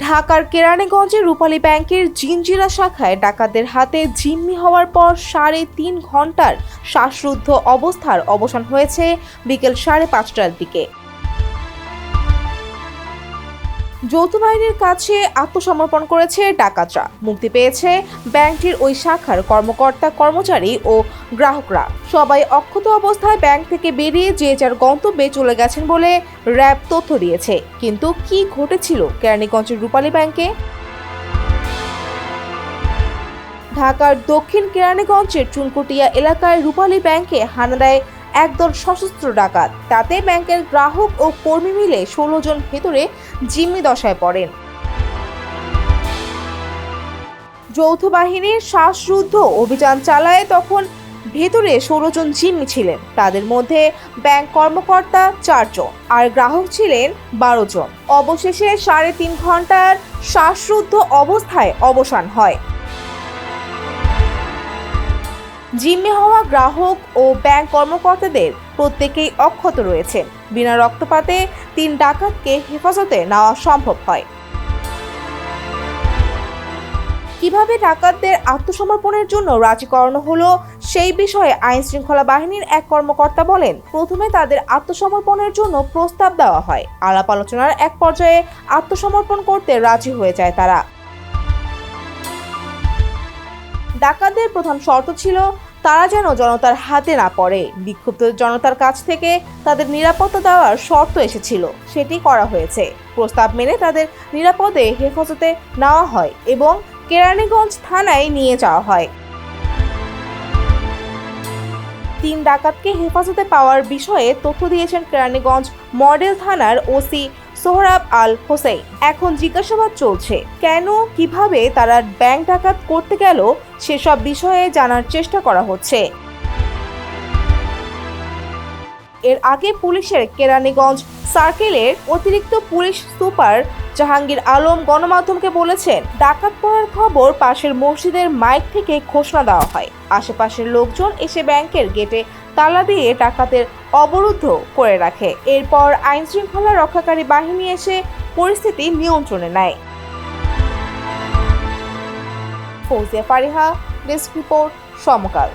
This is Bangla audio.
ঢাকার কেরানীগঞ্জে রূপালী ব্যাংকের জিঞ্জিরা শাখায় ডাকাতদের হাতে জিম্মি হওয়ার পর ৩.৫ ঘন্টার শ্বাসরুদ্ধ অবস্থার অবসান হয়েছে বিকেল ৫:৩০টার দিকে। যৌথ বাহিনীর কাছে আত্মসমর্পণ করেছে ডাকাতরা। মুক্তি পেয়েছে ব্যাংকটির ওই শাখার কর্মকর্তা কর্মচারী ও গ্রাহকরা। সবাই অক্ষত অবস্থায় ব্যাংক থেকে বেরিয়ে যে যার গন্তব্যে চলে গেছেন বলে র্যাব তথ্য দিয়েছে। কিন্তু কি ঘটেছিল কেরানীগঞ্জের রূপালী ব্যাংকে? ঢাকার দক্ষিণ কেরানীগঞ্জের চুনকুটিয়া এলাকায় রূপালী ব্যাংকে হানা দেয় একদল সশস্ত্র ডাকাত। তাতে ব্যাংকের গ্রাহক ও কর্মী মিলে ১৬ জন ভেতরে জিম্মি দশায় পড়েন। যৌথ বাহিনীর শ্বাসরুদ্ধ অভিযান চালায় তখন ভেতরে ১৬ জন জিম্মি ছিলেন। তাদের মধ্যে ব্যাংক কর্মকর্তা ৪ জন আর গ্রাহক ছিলেন ১২ জন। অবশেষে ৩.৫ ঘন্টার শ্বাসরুদ্ধ অবস্থায় অবসান হয়। জিম্মি হওয়া গ্রাহক ও ব্যাংক কর্মকর্তাদের প্রত্যেকেই অক্ষত রয়েছেন। বিনা রক্তপাতে ৩ ডাকাতকে হেফাজতে নেওয়া সম্ভব হয়। কিভাবে ডাকাতদের আত্মসমর্পণের জন্য রাজি করানো হলো সেই বিষয়ে আইন শৃঙ্খলা বাহিনীর এক কর্মকর্তা বলেন, প্রথমে তাদের আত্মসমর্পণের জন্য প্রস্তাব দেওয়া হয়। আলাপ আলোচনার এক পর্যায়ে আত্মসমর্পণ করতে রাজি হয়ে যায় তারা। ডাকাতদের প্রধান শর্ত ছিল তারা যেন জনতার হাতে না পড়ে। বিক্ষুব্ধ জনতার কাছ থেকে তাদের নিরাপত্তা দেওয়ার শর্ত এসেছিল, সেটি করা হয়েছে। প্রস্তাব মেনে তাদের নিরাপদে হেফাজতে নেওয়া হয় এবং কেরানীগঞ্জ থানায় নিয়ে যাওয়া হয়। ৩ ডাকাতকে হেফাজতে পাওয়ার বিষয়ে তথ্য দিয়েছেন কেরানীগঞ্জ মডেল থানার ওসি সোহরাব আল হোসেন। এখন জিজ্ঞাসাবাদ চলছে, কেন কিভাবে তারা ব্যাংক ডাকাত করতে গেল সেসব বিষয়ে জানার চেষ্টা করা হচ্ছে। এর আগে পুলিশের কেরানীগঞ্জ সার্কেলের অতিরিক্ত পুলিশ সুপার জাহাঙ্গীর আলম গণমাধ্যমকে বলেছেন, ডাকাত পড়ার খবর পাশের মসজিদের মাইক থেকে ঘোষণা দেওয়া হয়। আশেপাশের লোকজন এসে ব্যাংকের গেটে তালা দিয়ে ডাকাতের অবরুদ্ধ করে রাখে। এরপর আইন শৃঙ্খলা রক্ষাকারী বাহিনী এসে পরিস্থিতি নিয়ন্ত্রণে নেয়। ফৌজিয়া ফারিহা, ডেস্ক রিপোর্ট, সমকাল।